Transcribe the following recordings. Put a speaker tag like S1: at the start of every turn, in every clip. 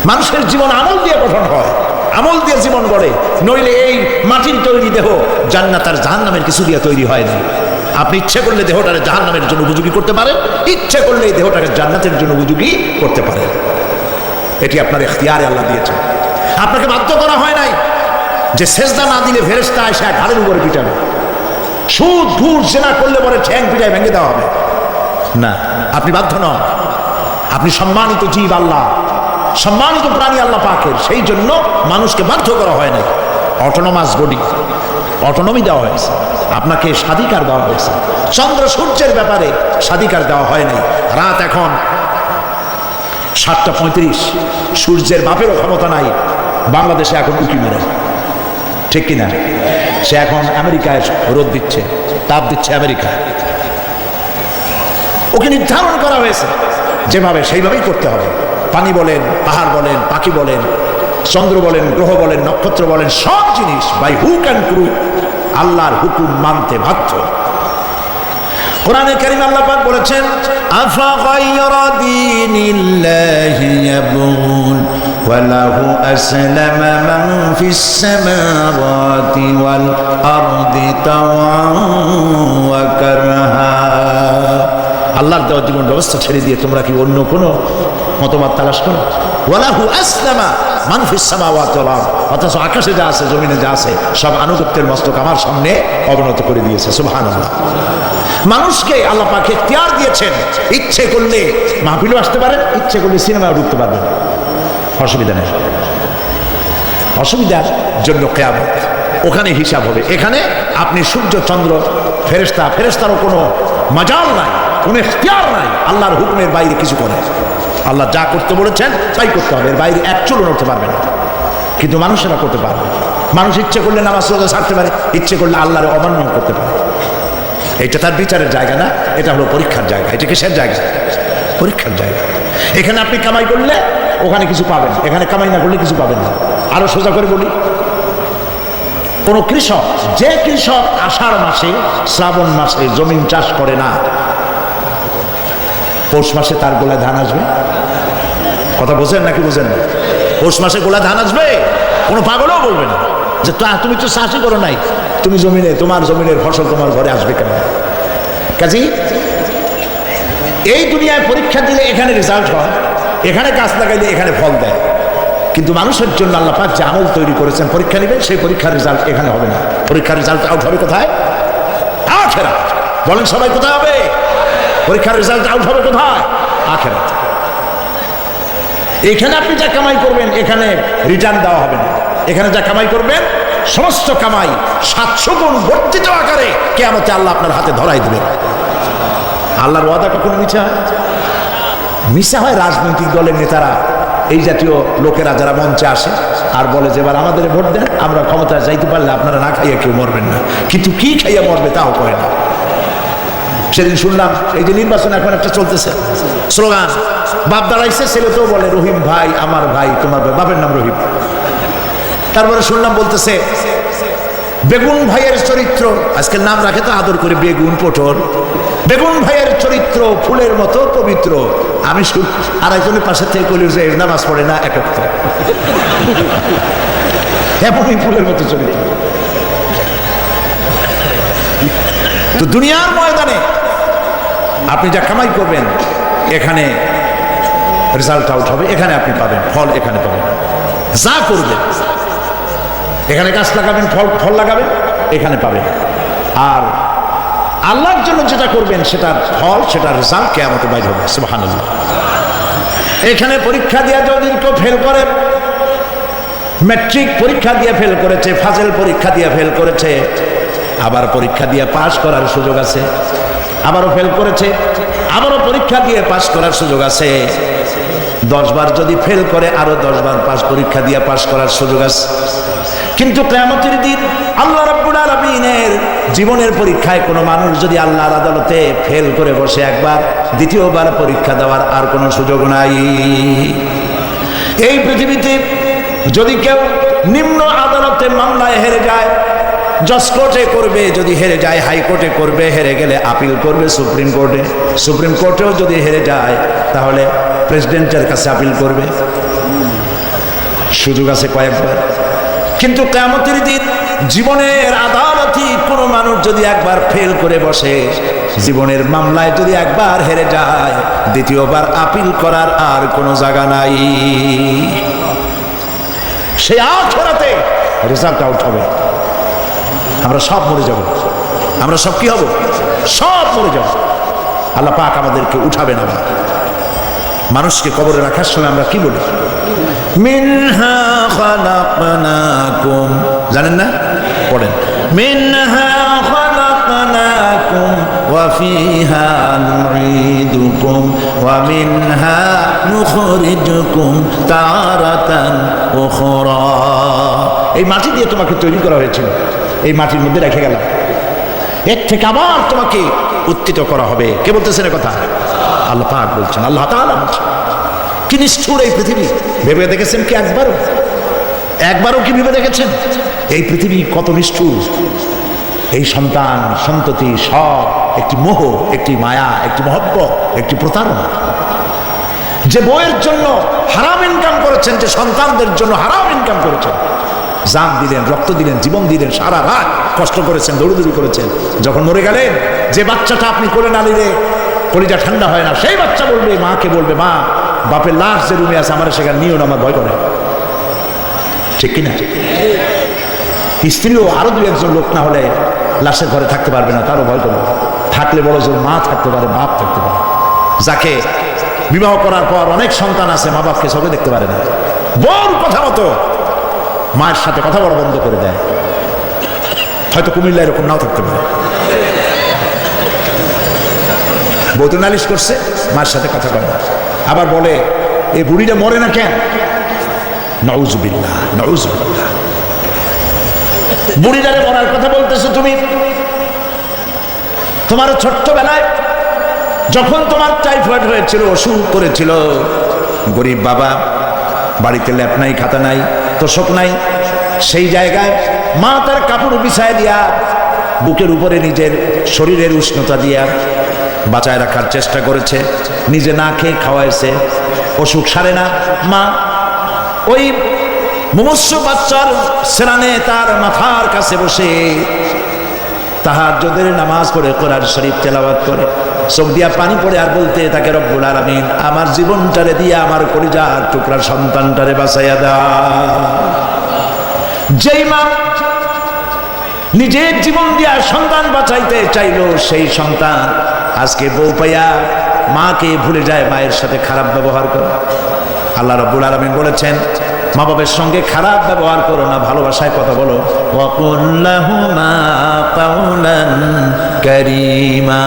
S1: মানুষের জীবন আমল দিয়ে গঠন হয়, আমল দিয়ে জীবন গড়ে, নইলে এই মাটির তৈরি দেহ জান্নাত আর জাহান্নামের কিছু দিয়ে তৈরি হয় না। আপনি ইচ্ছে করলে দেহটাকে জাহান্নামের জন্য উপযোগী করতে পারেন, ইচ্ছে করলে এই দেহটাকে জান্নাতের জন্য উপযোগী করতে পারেন। এটি আপনার ইখতিয়ারে আল্লাহ দিয়েছেন। আপনাকে বাধ্য করা হয় নাই যে সেজদা না দিলে ফেরেশতা এসে ঘাড়ের উপরে পিটাবে, সুদ ঘুষ জেনা করলে পরে ঠ্যাং পিটায় ভেঙে দেওয়া হবে না। আপনি বাধ্য নন। আপনি সম্মানিত জীব আল্লাহ, সম্মানিত প্রাণী আল্লাহ পাকের, সেই জন্য মানুষকে বাধ্য করা হয় নাই। অটোনমাস বডি, অটোনমি দেওয়া হয়েছে, আপনাকে স্বাধিকার দেওয়া হয়েছে। চন্দ্র সূর্যের ব্যাপারে স্বাধিকার দেওয়া হয় নাই। রাত এখন 7:35, সূর্যের বাপেরও ক্ষমতা নাই বাংলাদেশে এখন উঁকি মেরে, ঠিক কিনা? সে এখন আমেরিকায় রোদ দিচ্ছে, তাপ দিচ্ছে আমেরিকা। ওকে নির্ধারণ করা হয়েছে যেভাবে, সেইভাবেই করতে হবে। পানি বলেন, পাহাড় বলেন, পাখি বলেন, চন্দ্র বলেন, গ্রহ বলেন, নক্ষত্র বলেন, সব জিনিস বাই হুক অ্যান্ড ক্রুক আল্লাহর হুকুম মানতে বাধ্য। কোরআনে কারীম আল্লাহ পাক বলেছেন, আফা গায়রা দীনিল্লাহি ইয়াবগুন ওয়া লাহু আসলামা মান ফিস সামাওয়াতি ওয়াল আরদি তাওআন ওয়া কারহা। আল্লাহর দেওয়া জীবন ব্যবস্থা ছেড়ে দিয়ে তোমরা কি অন্য কোনো মতবাদ তালাশ করো? ওয়া লাহু আসলামা মান ফিস সামাওয়াতি ওয়াল আরদ, অথচ আকাশে যা আছে, জমিনে যা আছে, সব আনুগত্যের মস্তক আমার সামনে অবনত করে দিয়েছে। সুবহানাল্লাহ। মানুষকে আল্লাহ পাক ইখতিয়ার দিয়েছেন, ইচ্ছে করলে মাহফিলও আসতে পারেন, ইচ্ছে করলে সিনেমাও ঢুকতে পারবেন, অসুবিধা নেই। অসুবিধার জন্য কিয়ামত, ওখানে হিসাব হবে। এখানে আপনি সূর্য চন্দ্র ফেরেশতা, ফেরেশতারও কোনো মাজাল নাই, কোনো ইখতিয়ার নাই আল্লাহর হুকুমের বাইরে কিছু করে। আল্লাহ যা করতে বলেছেন তাই করতে হবে, এর বাইরে এক চুলও নড়তে পারবে না। কিন্তু মানুষেরা করতে পারবে। মানুষ ইচ্ছে করলে নামাজ রোজা ছাড়তে পারে, ইচ্ছে করলে আল্লাহর অমান্য করতে পারে। এটা তার বিচারের জায়গা না, এটা হলো পরীক্ষার জায়গা। এটা কিসের জায়গা? পরীক্ষার জায়গা। এখানে আপনি কামাই করলে ওখানে কিছু পাবেন, এখানে কামাই না করলে কিছু পাবেন না। আরো সোজা করে বলি, কোন কৃষক, যে কৃষক আষাঢ় মাসে শ্রাবণ মাসে জমিন চাষ করে না, পৌষ মাসে তার গোলায় ধান আসবে? কথা বোঝেন নাকি বোঝেন না? পৌষ মাসে গোলায় ধান আসবে? কোনো পাগলও বলবে না যে তুমি তো চাষই করো নাই, তুমি জমিনে, তোমার জমিনের ফসল তোমার ঘরে আসবে কেন? কাজী এই দুনিয়ায় পরীক্ষা দিলে এখানে রেজাল্ট হয়, এখানে গাছ লাগাইলে এখানে ফল দেয়। কিন্তু মানুষের জন্য আল্লাহ পাক যে আমল তৈরি করেছেন, পরীক্ষা নেবেন, সেই পরীক্ষার রেজাল্ট এখানে হবে না। পরীক্ষার রেজাল্ট আউট হবে কোথায়? আখিরাত। বলেন সবাই, কোথায় হবে পরীক্ষার রেজাল্ট আউট হবে? কোথায়? আখিরাত। এখানে আপনি যা কামাই করবেন এখানে রিটার্ন দেওয়া হবে না। এখানে যা কামাই করবেন সমস্ত কামাই 700 গুণ বর্ধিত আকারে কিয়ামতে আল্লাহ আপনার হাতে ধরাই দেবেন। আল্লাহর ওয়াদা কখনো মিছা হয়? মিছা হয় রাজনৈতিক দলের নেতারা, এই জাতীয় লোকেরা যারা মঞ্চে আসে আর বলে যে এবার আমাদের ভোট দেন, আমরা ক্ষমতায় যাইতে পারলে আপনারা না খাইয়া কেউ মরবেন না। কিন্তু কি খাইয়া মরবে তাও কয় না। সেদিন শুনলাম এই যে নির্বাচন এখন একটা চলতেছে, স্লোগান বাপ দাঁড়াইছে, ছেলে তো বলে রহিম ভাই আমার ভাই, তোমার বাপের নাম রহিম। তারপরে শুনলাম বলতেছে বেগুন ভাইয়ের চরিত্র, আজকের নাম রাখে তো আদর করে বেগুন পটল, বেগুন ভাইয়ের চরিত্র ফুলের মতো পবিত্র। আমি আর একজনের পাশে থেকে বলি যে নামাজ পড়ে না, একত্র এমনই ফুলের মতো চরিত্র। তো দুনিয়ার ময়দানে আপনি যা কামাই করবেন এখানে রেজাল্ট আউট হবে, এখানে আপনি পাবেন ফল, এখানে পাবেন। যা করবেন এখানে গাছ লাগাবেন, ফল লাগাবেন, এখানে পাবেন। আর আল্লাহর জন্য যেটা করবেন সেটার ফল, সেটার রেজাল্ট কিয়ামতে বাইর হবে। সুবহানাল্লাহ। এখানে পরীক্ষা দিয়ে যদি কেউ ফেল করে, ম্যাট্রিক পরীক্ষা দিয়ে ফেল করেছে, ফাজেল পরীক্ষা দিয়ে ফেল করেছে, আবার পরীক্ষা দিয়ে পাস করার সুযোগ আছে, আবারও ফেল করেছে, আবারও পরীক্ষা দিয়ে পাস করার সুযোগ আছে। 10 বার যদি ফেল করে আরো 10 বার পাস, পরীক্ষা দিয়ে পাস করার সুযোগ আছে। কিন্তু কিয়ামতের দিন আল্লাহ রাব্বুল আলামিনের জীবনের পরীক্ষায় কোনো মানুষ যদি আল্লাহর আদালতে ফেল করে বসে একবার, দ্বিতীয়বার পরীক্ষা দেওয়ার আর কোনো সুযোগ নাই। এই পৃথিবীতে যদি কেউ নিম্ন আদালতে মামলায় হেরে যায়, জজ কোর্টে করবে, যদি হেরে যায় হাইকোর্টে করবে, হেরে গেলে আপিল করবে সুপ্রিম কোর্টে, সুপ্রিম কোর্টেও যদি হেরে যায় তাহলে প্রেসিডেন্টের কাছে আপিল করবে। সুযোগ আছে কয়েকবার, কিন্তু কিয়ামতের দিন জীবনের আদালতে কোনো মানুষ যদি একবার ফেল করে বসে, জীবনের মামলায় যদি একবার হেরে যায়, দ্বিতীয়বার আপিল করার আর কোনো জায়গা নাই। সে আখিরাতে রেজাল্ট আউট হবে। আমরা সব মরে যাব, আমরা সব কি হব? সব মরে যাব। আল্লাহ পাক আমাদেরকে উঠাবেন। আবার মানুষকে কবরে রাখার সময় আমরা কি বলি? মিনহা খালাকনাকুম, জানেন না? পড়েন, মিনহা খালাকনাকুম ওয়া ফিহা নুঈদুকুম ওয়া মিনহা নুখরিজুকুম তারাতান উখরা। এই মাটি দিয়ে তোমাকে তৈরি করা হয়েছিল, এই মাটির মধ্যে রেখে গেলাম, এর থেকে আবার তোমাকে উত্থিত করা হবে। কে বলতেছেন কথা? আল্লাহ পাক বলছেন, আল্লাহ তাআলা বলছেন। কি নিষ্ঠুর এই পৃথিবী! ভেবে দেখেছেন কি একবারও কি ভেবে দেখেছেন এই পৃথিবী কত নিষ্ঠুর? এই সন্তান সন্ততি সব একটি মোহ, একটি মায়া, একটি মহব্বত, একটি প্রতারণা। যে বইয়ের জন্য হারাম ইনকাম করেছেন, যে সন্তানদের জন্য হারাম ইনকাম করেছেন, জান দিলেন, রক্ত দিলেন, জীবন দিলেন, সারা রাত কষ্ট করেছেন, দৌড়দৌড়ি করেছেন, যখন মরে গেলেন, যে বাচ্চাটা আপনি কোলে না নিলে কলিজা ঠান্ডা হয় না, সেই বাচ্চা বলবে, মাকে বলবে, মা বাপের লাশ যে রুমে আছে আমার সেখানে নিও না, আমার ভয় করে। ঠিক কিনা? স্ত্রীও আরো দু একজন লোক না হলে লাশের ঘরে থাকতে পারবে না, তারও ভয় করে। থাকলে বড় জোর মা থাকতে পারে, বাপ থাকতে পারে। যাকে বিবাহ করার পর অনেক সন্তান আছে, মা বাপকে চোখে দেখতে পারে না, বড় কথা মতো মায়ের সাথে কথা বলা বন্ধ করে দেয়। হয়তো কুমিল্লা এরকম নাও থাকতে পারে, বউ তো নালিশ করছে, মায়ের সাথে কথা বলে, আবার বলে এই বুড়িটা মরে না কেন? নাউজুবিল্লাহ, নাউজুবিল্লাহ। বুড়িটারে মরার কথা বলতেছো তুমি। তোমার ছোট্টবেলায় যখন তোমার টাইফয়েড হয়েছিল, অসুখ করেছিল, গরিব বাবা, বাড়িতে ল্যাপ নাই, খাতা নাই, তোষক নাই, সেই জায়গায় মা তার কাপড় বিছায় দিয়া, বুকের উপরে নিজের শরীরের উষ্ণতা দিয়া বাঁচায় রাখার চেষ্টা করেছে, নিজে না খেয়ে খাওয়াইছে, অসুখ সারে না। মা ওই মুমূর্ষু বাচ্চার সেরানে তার মাথার কাছে বসে তাহাজ্জুদের নামাজ পড়ে, কোরআন শরীফ তেলাওয়াত করে, চোখ দিয়া পানি পড়ে আর বলতে থাকে, রব্বুল আলামিন আমার জীবনটারে দিয়া আমার কলিজার টুকরা সন্তানটারে বাঁচাইয়া দাও। যেই মা নিজের জীবন দিয়া সন্তান বাঁচাইতে চাইল, সেই সন্তান আজকে বউ পাইয়া মাকে ভুলে যায়, মায়ের সাথে খারাপ ব্যবহার করে। আল্লাহ রাব্বুল আলামিন বলেছেন, মা বাবার সঙ্গে খারাপ ব্যবহার করো না, ভালোবাসায় কথা বলো। ওয়াকুল লাহুমা কাওলান কারীমা,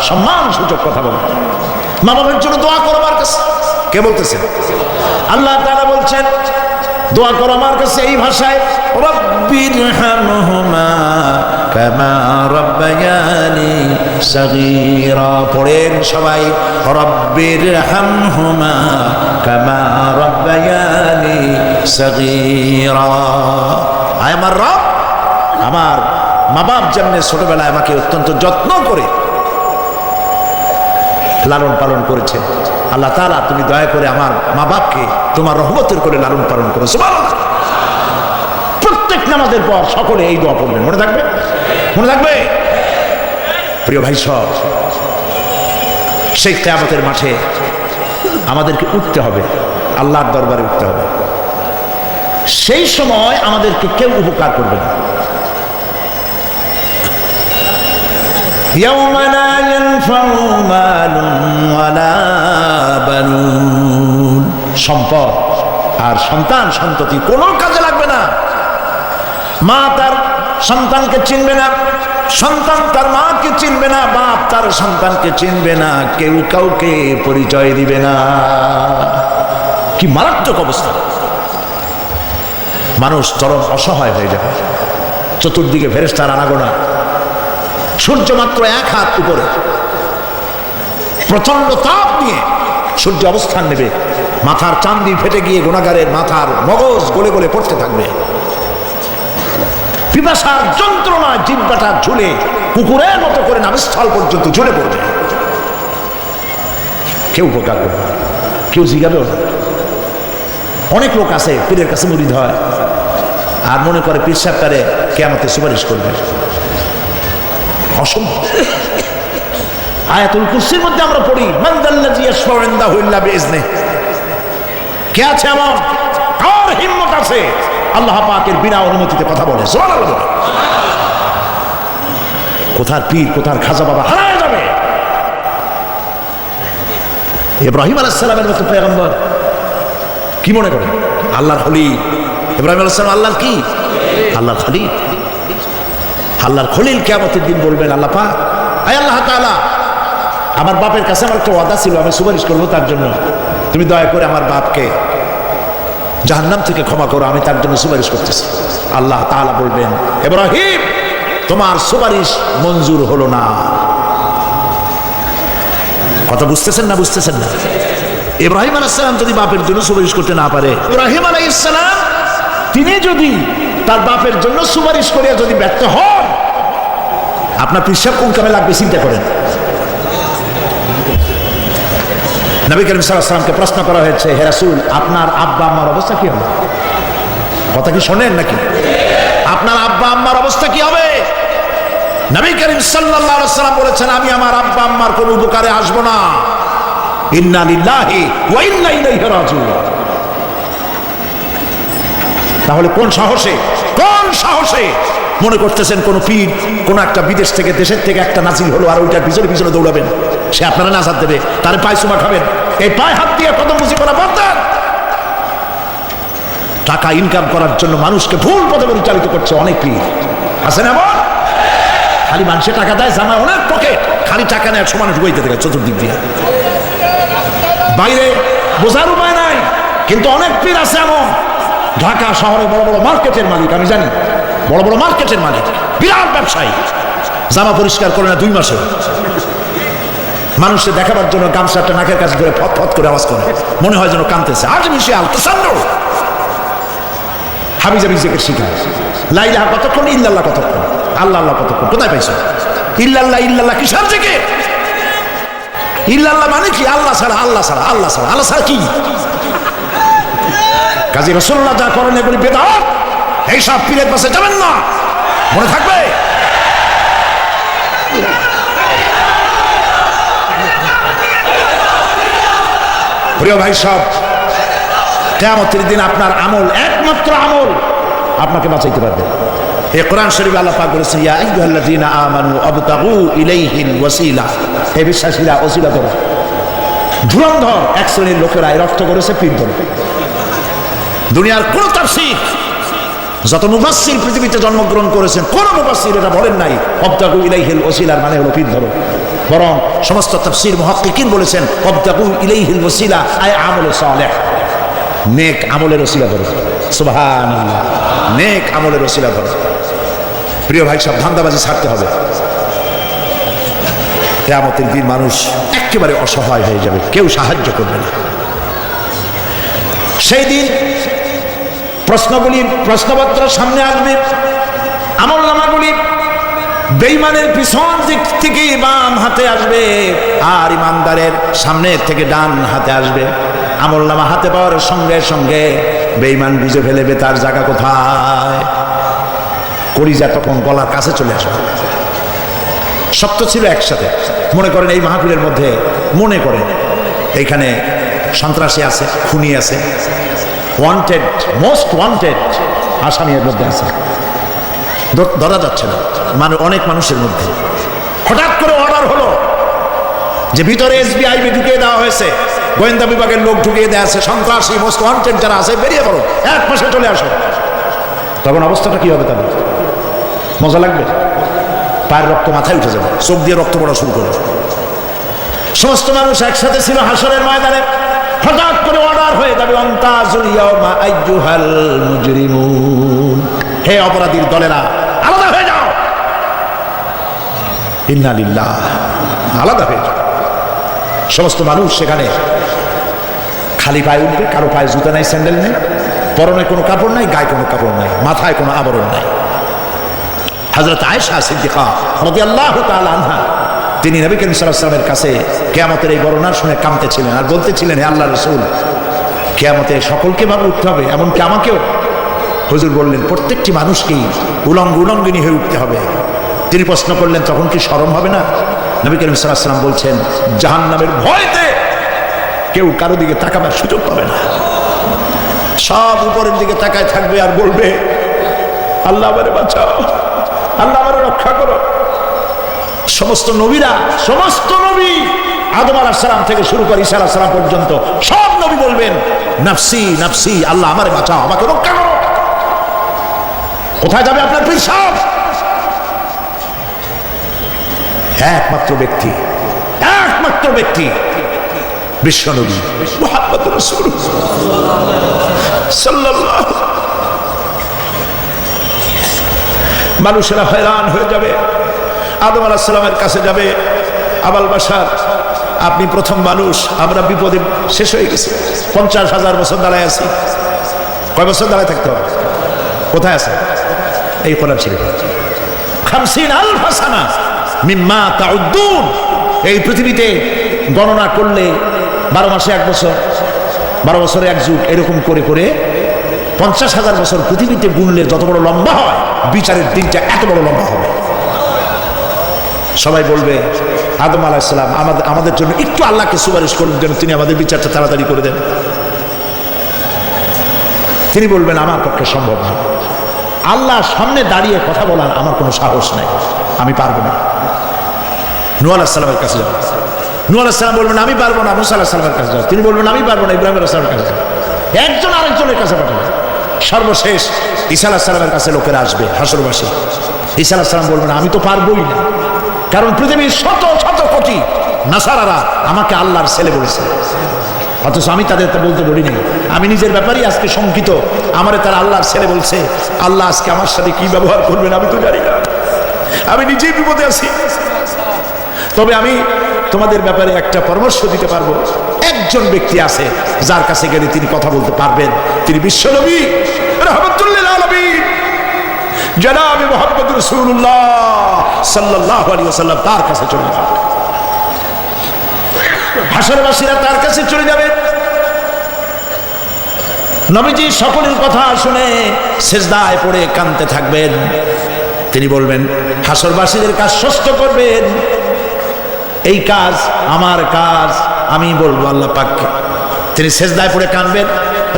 S1: সম্মানসূচক কথা বলো। মা বাবার জন্য দোয়া করো আমার কাছে। কে বলতেছে? আল্লাহ তাআলা বলছেন, দোয়া করো আমার কাছে এই ভাষায়, রব্বিরহামহুমা কামা রাব্বায়ানি সাগীরা। পড়েন সবাই, রব্বিরহামহুমা কামা রাব্বায়ানি সাগীরা। আয় আমার রব, আমার মা বাপ যেমনি ছোটবেলায় আমাকে অত্যন্ত যত্ন করে লালন পালন করেছে, আল্লাহ তাআলা তুমি দয়া করে আমার মা বাপকে তোমার রহমতের করে লালন পালন করো। সুবহানাল্লাহ। প্রত্যেক নামাজের পর সকলে এই দোয়া পড়বেন, মনে থাকবে? মনে থাকবে? প্রিয় ভাই সব, সেই কিয়ামতের মাঠে আমাদেরকে উঠতে হবে, আল্লাহর দরবারে উঠতে হবে। সেই সময় আমাদেরকে কেউ উপকার করবে না। يوم لا ينفع مال ولا بنون, সম্পদ আর সন্তান সন্ততি কোনো কাজে লাগবে না। মা তার সন্তানকে চিনবে না, সন্তান তার মাকে চিনবে না, বাপ তার সন্তানকে চিনবে না, কেউ কাউকে পরিচয় দিবে না। কি মারাত্মক অবস্থা! মানুষ চরম অসহায় হয়ে যাবে। চতুর্দিকে ফেরেশতার আনাগোনা, সূর্য মাত্র 1 হাত উপরে, প্রচন্ড তাপ নিয়ে সূর্য অবস্থান নেবে, মাথার চান্দি ফেটে গিয়ে গুনাহগারের মাথার মগজ গলে গলে পড়তে থাকবে। পিপাসার যন্ত্রণায় জিহ্বাটা ঝুলে কুকুরের মতো করে নাভিস্থল পর্যন্ত ঝুলে পড়বে। কেউ উপকার করবে, কেউ জিগাবেও না। অনেক লোক আছে পীরের কাছে মুরিদ হয় আর মনে করে পীর সাহেব তারে কিয়ামতে সুপারিশ করবে। অসম্ভব। আয়াতুল কুরসির মধ্যে আমরা পড়ি মান যাল্লাযী ইয়াশফাউ ইনদাহু ইল্লা বিইজনিহি। কে আছে এমন, কার হিম্মত আছে আল্লাহ পাকের বিনা অনুমতিতে কথা বলে? সুবহানাল্লাহ। কোথার পীর কোথার খাজা বাবা হারায় যাবে। ইব্রাহিম আলাইহিস সালামের মতো পয়গম্বর কি মনে করেন? আল্লাহর খলিল। ইব্রাহিম আলাইহিস সালাম আল্লাহর কি? আল্লাহর খলিল। আল্লাহর খলিল কিয়ামতের দিন বলবেন আল্লাহ পাক, আয় আল্লাহ তাআলা, আমার বাপের কাছে আমার একটা ওয়াদা ছিল, আমি সুপারিশ করবো তার জন্য, তুমি দয়া করে আমার বাপকে জাহান্নাম থেকে ক্ষমা করো, আমি তার জন্য সুপারিশ করতেছি। আল্লাহ তাআলা বলবেন, ইব্রাহিম তোমার সুপারিশ মঞ্জুর হলো না। কথা বুঝতেছেন না? বুঝতেছেন না? ইব্রাহিম আলাইহিস সালাম যদি বাপের জন্য সুপারিশ করতে না পারে, ইব্রাহিম আলাইহিস সালাম তিনি যদি তার বাপের জন্য সুপারিশ করে যদি ব্যর্থ হন, আপনার পিসাব কোন কামে লাগবে চিন্তা করেন। নবী করিম সাল্লাল্লাহু আলাইহি ওয়াসাল্লামকে প্রশ্ন করা হয়েছে, হে রাসূল আপনার আব্বা আম্মার অবস্থা কি হবে? কথা কি শোনেন নাকি? আপনার আব্বা আম্মার অবস্থা কি হবে? নবী করিম সাল্লাল্লাহু আলাইহি ওয়াসাল্লাম বলেছেন, আমি আমার আব্বা আম্মার কোনো উপকারে আসবো না। ইন্না লিল্লাহি ওয়া ইন্না ইলাইহি রাজিউন। তাহলে কোন সাহসে মনে করতেছেন কোন পীর কোন একটা বিদেশ থেকে দেশের থেকে একটা নাজিল হলো আর ওইটার পিছনে পিছনে দৌড়াবেন, সে আপনারা নাজাত দেবে, তার পায়ে চুমা খাবেন? এই পায়ে হাত দিয়ে কদম মুজি করা বলতেন। টাকা ইনকাম করার জন্য মানুষকে ভুল পথে পরিচালিত করছে অনেক পীর আছেন এমন। খালি মানুষের টাকা দেয়, জামা অনেক পকেট, খালি টাকা নেয় সমানে ঢুকাইতে থাকে চতুর্দিক দিয়ে, বাইরে বোঝার উপায় নাই। কিন্তু অনেক পীর আছে এমন, ঢাকা শহরে বড় বড় মার্কেটের মালিক, আমি জানি বড় বড় মার্কেটের মালিক, বিরাট ব্যবসায়ী, জামা পরিষ্কার করে না 2 মাসে, মানুষকে দেখাবার জন্য গামছাটা নাকের কাছে ধরে ফত ফত করে আওয়াজ করে, মনে হয় যেন কাঁদতেছে। আজ মিশাল তাসান্নু হাবিজাবি জিকির শিখায়, লা ইলাহা কতক্ষণ, ইল্লাল্লাহ কতক্ষণ, আল্লাহ আল্লাহ কতক্ষণ। কোথায় পাইছো ইল্লাল্লাহ? ইল্লাল্লাহ কিসের জিকির? ইল্লাল্লাহ মানে কি? আল্লাহ ছাড়া, আল্লাহ ছাড়া, আল্লাহ ছাড়া, আল্লাহ ছাড়া কি? কাজী রাসূলুল্লাহ যা করেন এগুলি বেদাত। এইসব পীরের পাশে যাবেন না, মনে থাকবে। প্রিয় ভাই সব, কিয়ামতের দিন আপনার আমল, একমাত্র আমল আপনাকে বাঁচাইতে পারবে। এই কোরআন শরীফে আল্লাহ পাক বলেছেন, ইয়া আইয়ুহাল্লাযীনা আমানু আবতাগু ইলাইহিল ওয়াসিলা। হে বিশ্বাসীরা ওসিলা ধরো। ধুরন্ধর এক শ্রেণীর লোকেরা এর অর্থ করেছে পীর ধরো। দুনিয়ার কোন তাফসীর, যত মুফাসসির পৃথিবীতে জন্মগ্রহণ করেছেন, কোন মুফাসসির এটা বলেন নাই আবতাগু ইলাইহিল ওয়াসিলার মানে হলো পীর ধরো। বরং সমস্ত তাফসীর মুহাক্কিকিন বলেছেন আবতাগু ইলাইহিল ওয়াসিলা আয় আমল সালেহ, নেক আমলের ওসিলা ধরো। সুবহানাল্লাহ, নেক আমলের ওসিলা ধরো। প্রিয় ভাই সব, ধান্দাবাজি ছাড়তে হবে। কিয়ামতের দিন মানুষ একেবারে অসহায় হয়ে যাবে, কেউ সাহায্য করবে না। সেই দিন প্রশ্নপত্র সামনে আসবে, আমলনামাগুলি বেঈমানের পিছন দিক থেকে বাম হাতে আসবে আর ইমানদারের সামনের থেকে ডান হাতে আসবে। আমলনামা হাতে পাওয়ার সঙ্গে সঙ্গে বেঈমান বুঝে ফেলবে তার জায়গা কোথায়। কলিজা তখন গলার কাছে চলে আসবে। সত্য ছিল একসাথে। মনে করেন এই মাহফিলের মধ্যে, মনে করেন এইখানে সন্ত্রাসী আছে, খুনি আছে, ওয়ান্টেড, মোস্ট ওয়ান্টেড আসামির মধ্যে আছে, ধরা যাচ্ছে না, মানে অনেক মানুষের মধ্যে। হঠাৎ করে অর্ডার হলো যে ভিতরে SBI ঢুকিয়ে দেওয়া হয়েছে, গোয়েন্দা বিভাগের লোক ঢুকিয়ে দেওয়া আছে, সন্ত্রাসী মোস্ট ওয়ান্টেড যারা আছে বেরিয়ে পড়ো, এক মাসে চলে আসো। তখন অবস্থাটা কি হবে তাদের? মজা লাগবে? পায়ের রক্ত মাথায় উঠে যাবে, চোখ দিয়ে রক্ত পড়া শুরু করবে। সমস্ত মানুষ একসাথে ছিল হাসরের ময়দানে। হঠাৎ করে অর্ডার হয়ে যাবে, আনতাজুল ইয়াওমা আইয়ুহাল মুজরিমুন, হে অপরাধীর দলেরা আলাদা হয়ে যাও। ইন্না লিল্লাহ, আলাদা হয়ে যাও। সমস্ত মানুষ সেখানে খালি পায়ে উঠবে, কারো পায়ে জুতা নাই, স্যান্ডেল নেই, পরনে কোনো কাপড় নাই, গায়ে কোনো কাপড় নাই, মাথায় কোনো আবরণ নাই। হযরত আয়েশা সিদ্দিকা রাদিয়াল্লাহু তাআলা আনহা, তিনি নবী করিম সাল্লাল্লাহু আলাইহি ওয়াসাল্লামের কাছে কিয়ামতের এই বর্ণনা শুনে কাঁদতেছিলেন আর বলতেছিলেন, হে আল্লাহর রাসূল, কিয়ামতে সকলকে ভাবে উঠতে হবে, এমনকি আমাকেও। হুজুর বললেন প্রত্যেকটি মানুষকেই উলঙ্গিনী হয়ে উঠতে হবে। তিনি প্রশ্ন করলেন তখন কি শরম হবে না? নবী করিম সাল্লাল্লাহু আলাইহি ওয়াসাল্লাম বলছেন জাহান্নামের ভয়তে কেউ কারো দিকে তাকাবার সুযোগ পাবে না। সব উপরের দিকে তাকায় থাকবে আর বলবে আল্লাহ আমারে বাঁচাও, আল্লাহ আমারে রক্ষা করো। সমস্ত নবী আদম আলাইহিস সালাম থেকে শুরু করে ঈসা আলাইহিস সালাম পর্যন্ত সব নবী বলবেন নাফসি নাফসি, আল্লাহ আমারে বাঁচাও, আমাকে রক্ষা করো। কোথায় যাবে আপনার পীর সাহেব? একমাত্র ব্যক্তি বিশ্বনবী মুহাম্মদ রাসূলুল্লাহ সাল্লাল্লাহু। মানুষেরা হয়রান হয়ে যাবে, আদম আলাইহিস সালামের কাছে যাবে, আবাল বাশার আপনি প্রথম মানুষ, আমরা বিপদে শেষ হয়ে গেছি, 50,000 বছর দাঁড়ায় আছি। কয় বছর দাঁড়ায় থাকতে হবে? কোথায় আছে? এই কোরআন শরীফ 50,000 সানা মিম্মা তাউদ্দুন। এই পৃথিবীতে গণনা করলে 12 মাসে 1 বছর, 12 বছরে 1 যুগ, এরকম করে করে 50,000 বছর পৃথিবীতে গুনলে যত বড় লম্বা হয়, বিচারের দিনটা এত বড় লম্বা হবে। সবাই বলবে আদম আলাইহিস সালাম আমাদের জন্য একটু আল্লাহকে সুপারিশ করুন যেন তিনি আমাদের বিচারটা তাড়াতাড়ি করে দেন। তিনি বলবেন আমার পক্ষে সম্ভব না, আল্লাহর সামনে দাঁড়িয়ে কথা বলার আমার কোনো সাহস নাই, আমি পারবো না। নূহ আলাইহিস সালামের কাছে যাও, নূহ আলাইহিস সালাম বলবেন আমি পারবো না। মুসা আলাইহিস সালামের কাছে যাও, তিনি বলবেন আমি পারবো না। ইব্রাহিম আলাইহিস সালামের কাছে যাও, একজন আরেকজনের কাছে পাঠাবে। সর্বশেষ ঈসা আলাইহিস সালামের কাছে লোকেরা আসবে হাসরবাসী। ঈসা আলাইহিস সালাম বলবেন আমি তো পারবোই না, কারণ পৃথিবীর শত শত কোটি নাসারারা আমাকে আল্লাহর ছেলে বলেছে, অথচ আমি তাদেরকে বলতে বলিনি। আমি নিজের ব্যাপারেই আজকে শঙ্কিত, আমারে তারা আল্লাহর ছেলে বলছে। আল্লাহ আজকে আমার সাথে কি ব্যবহার করবেন আমি তো জানি না, আমি নিজেই বিপদে আছি। তবে আমি তোমাদের ব্যাপারে একটা পরামর্শ দিতে পারবো। একজন ব্যক্তি আছে যার কাছে গেলে তিনি কথা বলতে পারবেন, তিনি বিশ্বনবী রাহমাতুল লিল আলামিন জনাব মুহাম্মদ রাসূলুল্লাহ সাল্লাল্লাহু আলাইহি ওয়াসাল্লাম। তার কাছে চলে যাবে, হাসরবাসীরা তার কাছে চলে যাবে। নবীজি সকলের কথা শুনে সিজদায় পড়ে কাঁদতে থাকবেন। তিনি বলবেন হাসরবাসীদের কাজ সুস্থ করবেন, এই কাজ আমার কাজ, আমি বলবো আল্লাহ পাককে। তিনি সিজদায় পড়ে কাঁদবেন,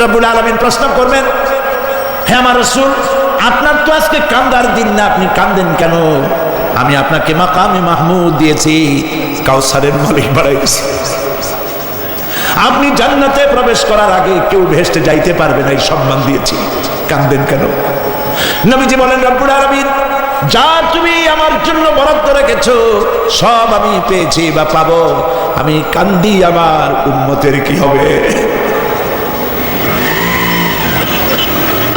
S1: রব্বুল আলামিন প্রশ্ন করবেন হে আমার রাসূল আপনার তো আজকে কান্দার দিন না, আপনি কাঁদেন কেন? আমি আপনাকে মাকামে মাহমুদ দিয়েছি, কাউসারের মালিক বানাইছি। আপনি জান্নাতে প্রবেশ করার আগে কেউ ভেস্টে যাইতে পারবে না, এই সম্মান দিয়েছি, কাঁদেন কেন? নবীজি বলেন রব্বুল আলামিন যা তুমি আমার জন্য বরাদ্দ রেখেছো সব আমি পেয়েছি বা পাবো, আমি কান্দি আমার উম্মতের কি হবে?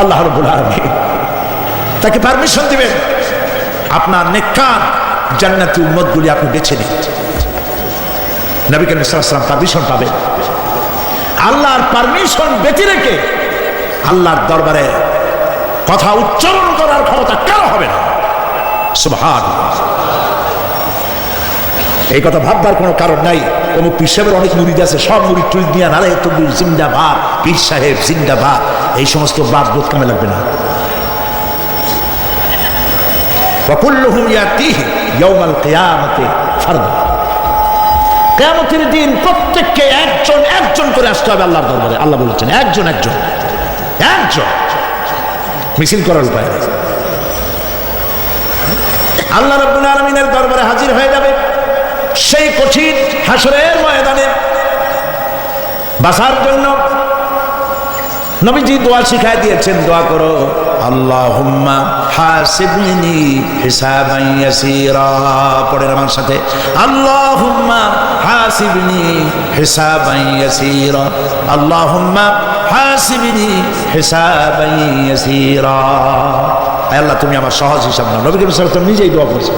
S1: আল্লাহ রাব্বুল আলামিন তাকে পারমিশন দিবেন, আপনার নেককার জান্নাতি উম্মতগুলি আপনি বেছে নিন। নবী করিম সাল্লাল্লাহু আলাইহি ওয়াসাল্লাম পারমিশন পাবেন। আল্লাহর পারমিশন ব্যতি রেখে আল্লাহর দরবারে কথা উচ্চারণ করার ক্ষমতা কারো হবে না। সুবহানাল্লাহ। এই কথা ভাববার কোনো কারণ নাই। অমুক পীর সাহেবের অনেক মুরিদ আছে, সব মুরিদ টুইট দিয়া নারে তকবীর জিন্দাবাদ, পীর সাহেব জিন্দাবাদ, এই সমস্ত বাদ বোধ কামে লাগবে না। وكلهم يأتيه يوم القيامة فردا। কিয়ামতের দিন প্রত্যেককে একজন একজন করে আসতে হবে আল্লাহর দরবারে। আল্লাহ বলেছেন একজন একজন একজন, মিছিল করার উপায় নেই। আল্লাহ রাব্বুল আলামিনের দরবারে হাজির হয়ে যাবে সেই কঠিন হাসরের ময়দানে বাঁচার জন্য। নবীজি দোয়া শিখাই দিয়েছেন, দোয়া করো আল্লাহুম্মা হাসিবনি হিসাবান ইয়াসীরা। পড়েন আমার সাথে, আল্লাহুম্মা হাসিবনি হিসাবান ইয়াসীরা, আল্লাহুম্মা হাসিবনি হিসাবান ইয়াসীরা। আল্লাহ তুমি আমার সহজ হিসাব নাও। নবী করিম সাল্লাল্লাহু আলাইহি ওয়াসাল্লাম নিজেই দোয়া করেছেন।